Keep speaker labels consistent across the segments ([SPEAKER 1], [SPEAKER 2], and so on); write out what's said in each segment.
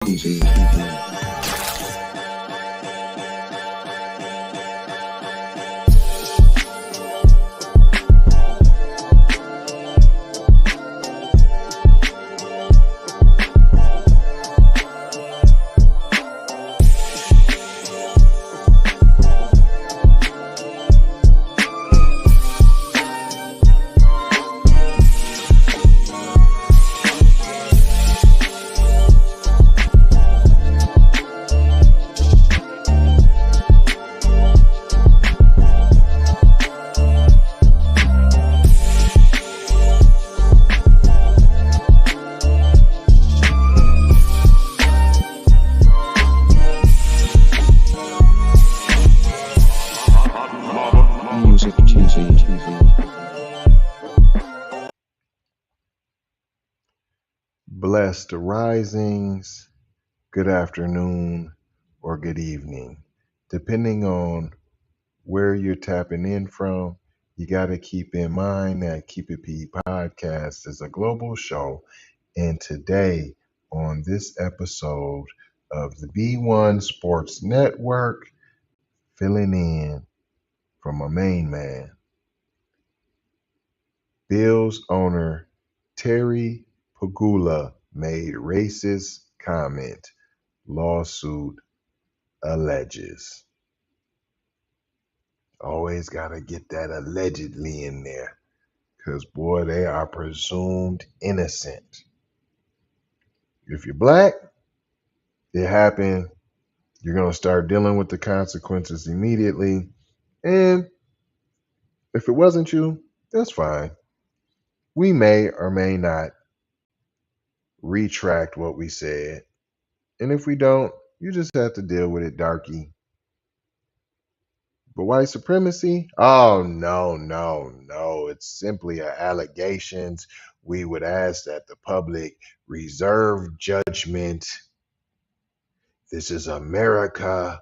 [SPEAKER 1] easy. Music TV.
[SPEAKER 2] Blessed risings, good afternoon, or good evening. Depending on where you're tapping in from, you got to keep in mind that Keep It P podcast is a global show. And today, on this episode of the B1 Sports Network, filling in from my main man, Bills owner Terry Pegula made racist comment. Lawsuit alleges. Always got to get that allegedly in there because, boy, they are presumed innocent. If you're black, it happened. You're going to start dealing with the consequences immediately. And if it wasn't you, that's fine. We may or may not retract what we said. And if we don't, you just have to deal with it, darky. But white supremacy? Oh, no. It's simply allegations. We would ask that the public reserve judgment. This is America.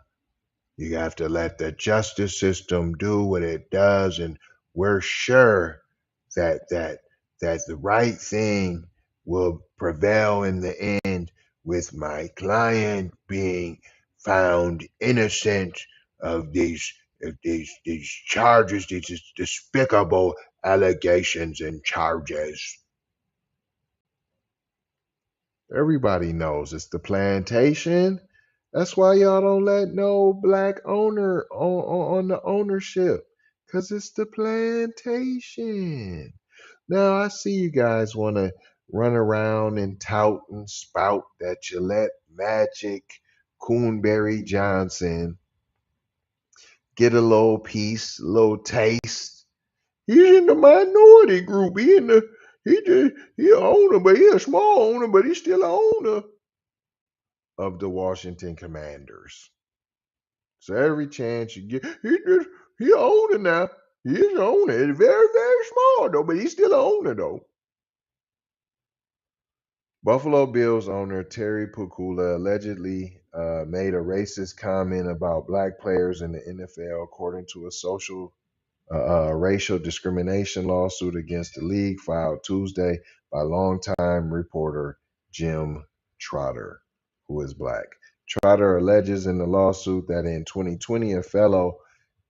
[SPEAKER 2] You have to let the justice system do what it does, and we're sure that the right thing will prevail in the end, with my client being found innocent of these charges, these despicable allegations and charges. Everybody knows it's the plantation. That's why y'all don't let no black owner on the ownership, because it's the plantation. Now, I see you guys want to run around and tout and spout that Gillette Magic Coonberry Johnson get a little piece, a little taste. He's in the minority group. He an owner, but he a small owner, but he's still an owner of the Washington Commanders. So every chance you get, he an owner now. He's an owner. It's very, very small though, but he's still an owner though. Buffalo Bills owner Terry Pegula allegedly made a racist comment about black players in the NFL, according to a racial discrimination lawsuit against the league filed Tuesday by longtime reporter Jim Trotter, who is black. Trotter alleges in the lawsuit that in 2020, a fellow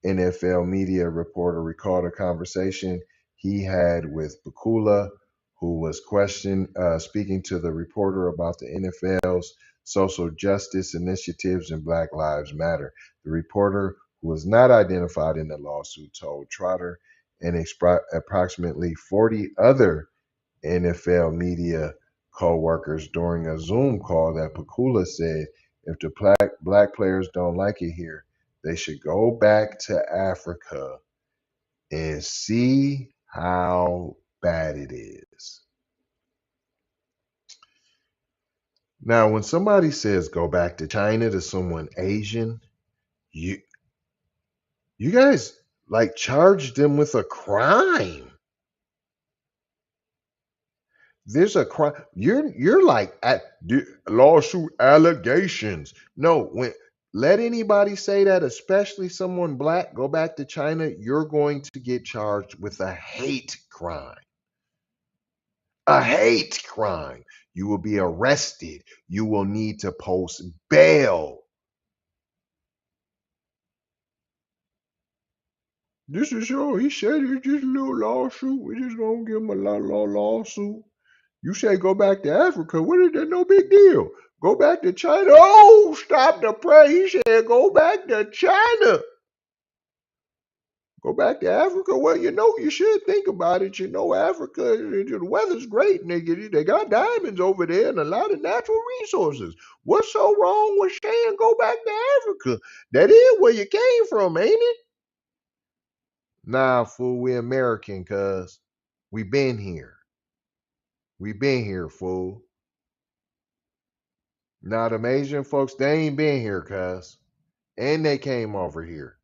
[SPEAKER 2] NFL media reporter recalled a conversation he had with Pegula, who was speaking to the reporter about the NFL's social justice initiatives and Black Lives Matter. The reporter, who was not identified in the lawsuit, told Trotter and approximately 40 other NFL media co-workers during a Zoom call that Pegula said if the black players don't like it here, they should go back to Africa and see how bad it is. Now, when somebody says go back to China to someone Asian, you guys like charge them with a crime. There's a crime. You're like at lawsuit allegations. No, let anybody say that, especially someone black, go back to China, you're going to get charged with a hate crime. A hate crime. You will be arrested. You will need to post bail. This is sure. He said it's just a little lawsuit. We just gonna give him a lawsuit. You say go back to Africa. What is that? No big deal. Go back to China. Oh, stop the prayer. He said go back to China. Go back to Africa. Well, you should think about it. Africa, the weather's great, nigga. They got diamonds over there and a lot of natural resources. What's so wrong with saying go back to Africa? That is where you came from, ain't it? Nah, fool, we American, cuz. We been here. We been here, fool. Now, them Asian folks, they ain't been here, cuz. And they came over here,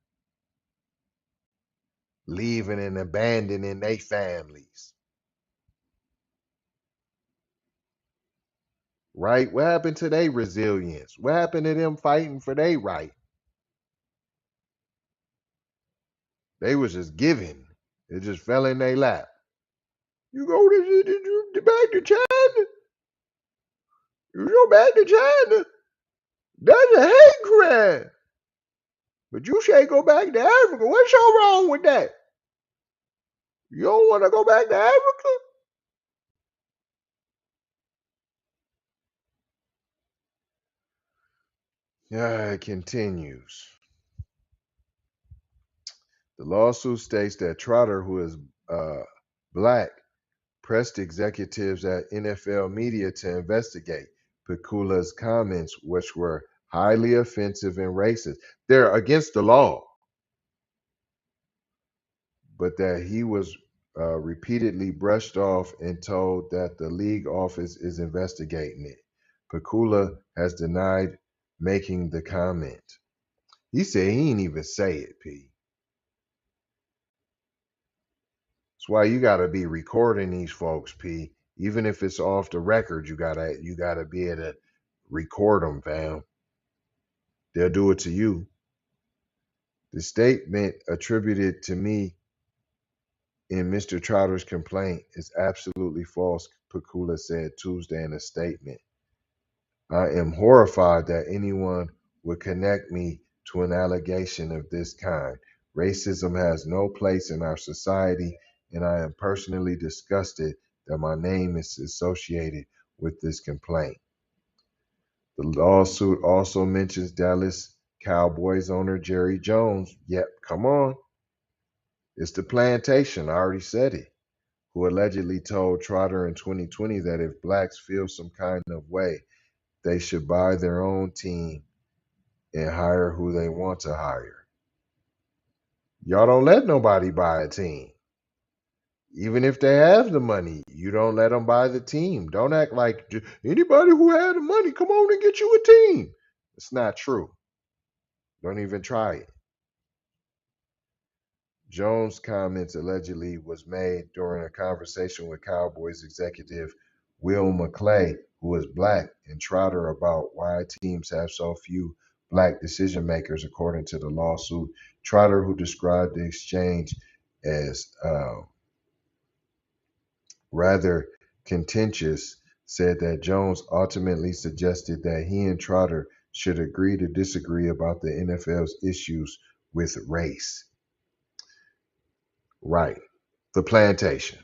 [SPEAKER 2] leaving and abandoning their families. Right? What happened to their resilience? What happened to them fighting for their right? They was just giving. It just fell in their lap. You go back to China? You go back to China? That's a hate crime. But you say go back to Africa. What's so wrong with that? You don't want to go back to Africa? Yeah, it continues. The lawsuit states that Trotter, who is black, pressed executives at NFL media to investigate Pegula's comments, which were highly offensive and racist. They're against the law, but that he was repeatedly brushed off and told that the league office is investigating it. Pegula has denied making the comment. He said he ain't even say it, P. That's why you gotta be recording these folks, P. Even if it's off the record, you gotta be able to record them, fam. They'll do it to you. The statement attributed to me in Mr. Trotter's complaint is absolutely false, Pegula said Tuesday in a statement. I am horrified that anyone would connect me to an allegation of this kind. Racism has no place in our society, and I am personally disgusted that my name is associated with this complaint. The lawsuit also mentions Dallas Cowboys owner Jerry Jones. Yep, come on. It's the plantation. I already said it. Who allegedly told Trotter in 2020 that if blacks feel some kind of way, they should buy their own team and hire who they want to hire. Y'all don't let nobody buy a team. Even if they have the money, you don't let them buy the team. Don't act like anybody who had the money, come on and get you a team. It's not true. Don't even try it. Jones' comments allegedly was made during a conversation with Cowboys executive Will McClay, who is black, and Trotter about why teams have so few black decision makers, according to the lawsuit. Trotter, who described the exchange as rather contentious, said that Jones ultimately suggested that he and Trotter should agree to disagree about the NFL's issues with race. Right. The plantation.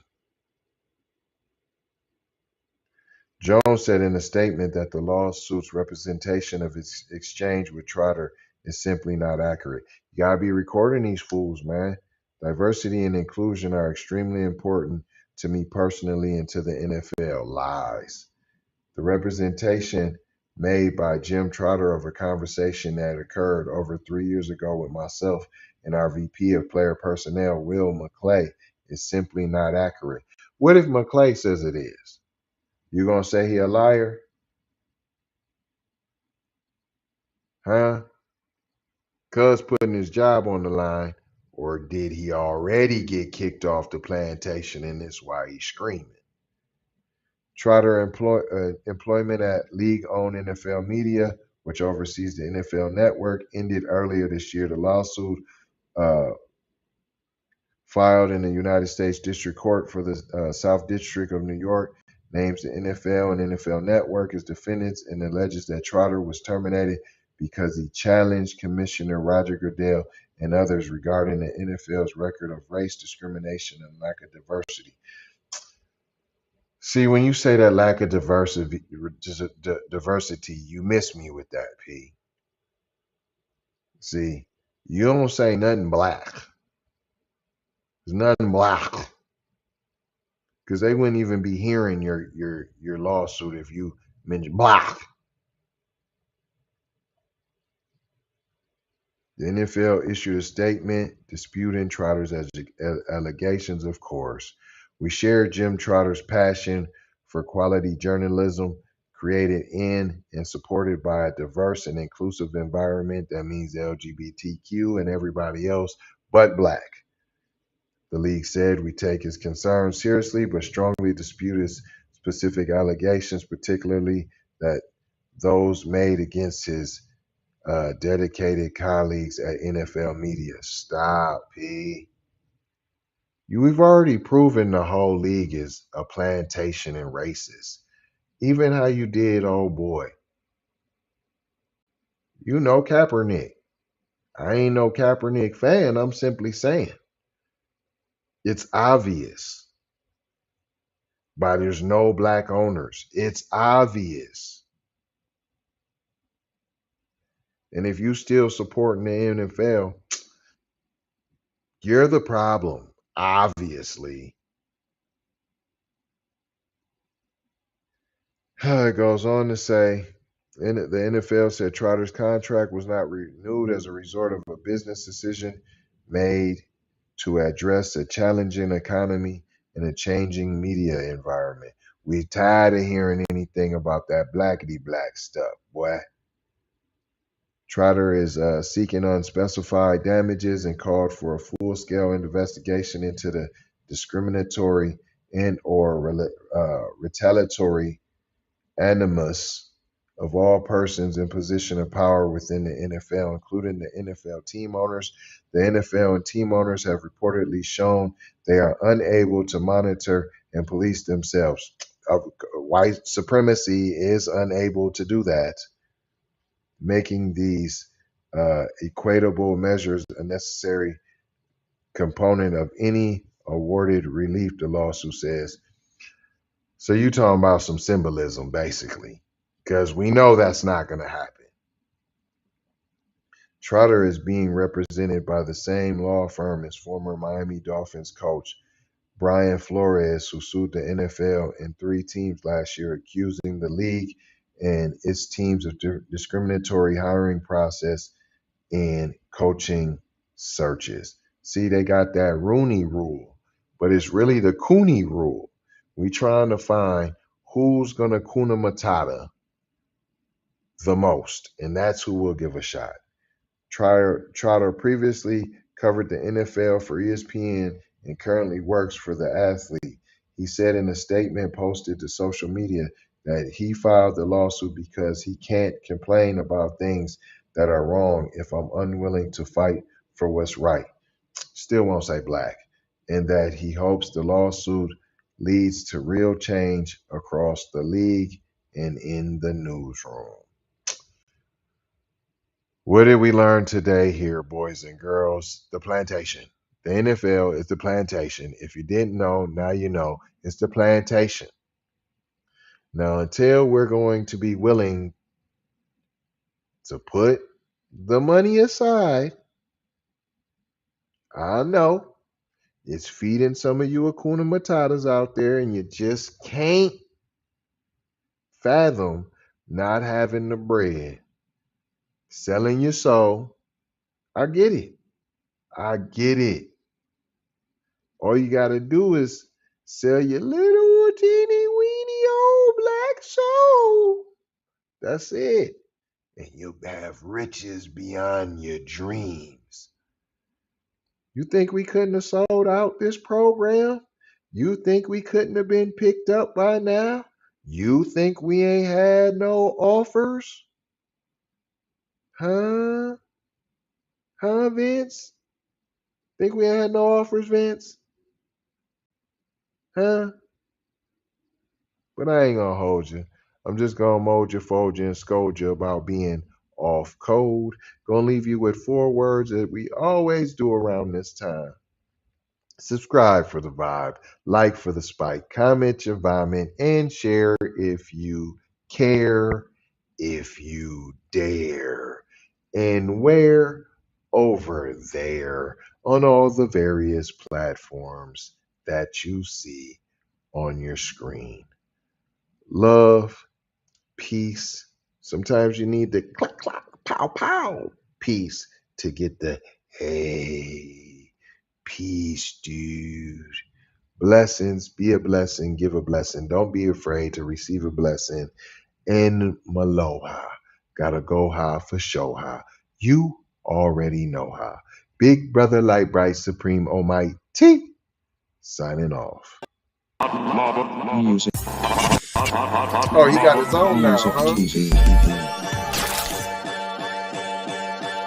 [SPEAKER 2] Jones said in a statement that the lawsuit's representation of its exchange with Trotter is simply not accurate. You gotta be recording these fools, man. Diversity and inclusion are extremely important to me personally and to the NFL. Lies. The representation made by Jim Trotter of a conversation that occurred over 3 years ago with myself and our VP of player personnel, Will McClay, is simply not accurate. What if McClay says it is? You gonna say he a liar? Huh? Cuz putting his job on the line, or did he already get kicked off the plantation and that's why he's screaming? Trotter employment at league-owned NFL Media, which oversees the NFL Network, ended earlier this year. The lawsuit uh, filed in the United States District Court for the South District of New York names the NFL and NFL Network as defendants and alleges that Trotter was terminated because he challenged Commissioner Roger Goodell and others regarding the NFL's record of race discrimination and lack of diversity. See, when you say that lack of diversity, you miss me with that, P. See, you don't say nothing black. There's nothing black. Because they wouldn't even be hearing your lawsuit if you mentioned black. The NFL issued a statement disputing Trotter's allegations, of course. We share Jim Trotter's passion for quality journalism created in and supported by a diverse and inclusive environment that means LGBTQ and everybody else but black. The league said we take his concerns seriously but strongly dispute his specific allegations, particularly that those made against his dedicated colleagues at NFL Media. Stop, P. We've already proven the whole league is a plantation and racist. Even how you did, old boy. You know Kaepernick. I ain't no Kaepernick fan. I'm simply saying it's obvious. But there's no black owners. It's obvious. And if you still supporting the NFL, you're the problem, obviously. It goes on to say, the NFL said Trotter's contract was not renewed as a result of a business decision made to address a challenging economy and a changing media environment. We tired of hearing anything about that blackity black stuff, boy. Trotter is seeking unspecified damages and called for a full-scale investigation into the discriminatory and/or retaliatory animus of all persons in position of power within the NFL, including the NFL team owners. The NFL and team owners have reportedly shown they are unable to monitor and police themselves. White supremacy is unable to do that, making these equitable measures a necessary component of any awarded relief, the lawsuit says. So you talking about some symbolism, basically, because we know that's not going to happen. Trotter is being represented by the same law firm as former Miami Dolphins coach Brian Flores, who sued the NFL and 3 teams last year, accusing the league and its teams of discriminatory hiring process and coaching searches. See, they got that Rooney rule, but it's really the Cooney rule. We trying to find who's going to Kuna Matata the most, and that's who we'll give a shot. Trotter previously covered the NFL for ESPN and currently works for the athlete. He said in a statement posted to social media that he filed the lawsuit because he can't complain about things that are wrong if I'm unwilling to fight for what's right. Still won't say black. And that he hopes the lawsuit leads to real change across the league and in the newsroom. What did we learn today here, boys and girls? The plantation. The NFL is the plantation. If you didn't know, now you know. It's the plantation. Now, until we're going to be willing to put the money aside, I know it's feeding some of you Hakuna Matatas out there, and you just can't fathom not having the bread, selling your soul. I get it. I get it. All you got to do is sell your little teeny weeny old black soul. That's it. And you'll have riches beyond your dreams. You think we couldn't have sold out this program? You think we couldn't have been picked up by now? You think we ain't had no offers? Huh? Huh, Vince? Think we ain't had no offers, Vince? Huh? But I ain't gonna hold you. I'm just gonna mold you, fold you, and scold you about being off code. Gonna leave you with 4 words that we always do around this time. Subscribe for the vibe, like for the spike, comment your vomit, and share if you care, if you dare. And where? Over there on all the various platforms that you see on your screen. Love, peace. Sometimes you need the clack, clack, pow, pow, peace to get the hey, peace, dude. Blessings, be a blessing, give a blessing. Don't be afraid to receive a blessing. And Maloha, gotta go high for show high. You already know how. Big brother, light bright, supreme, almighty, signing off.
[SPEAKER 1] Music,
[SPEAKER 2] Oh, he got his own now,
[SPEAKER 1] music
[SPEAKER 2] huh?
[SPEAKER 1] TV.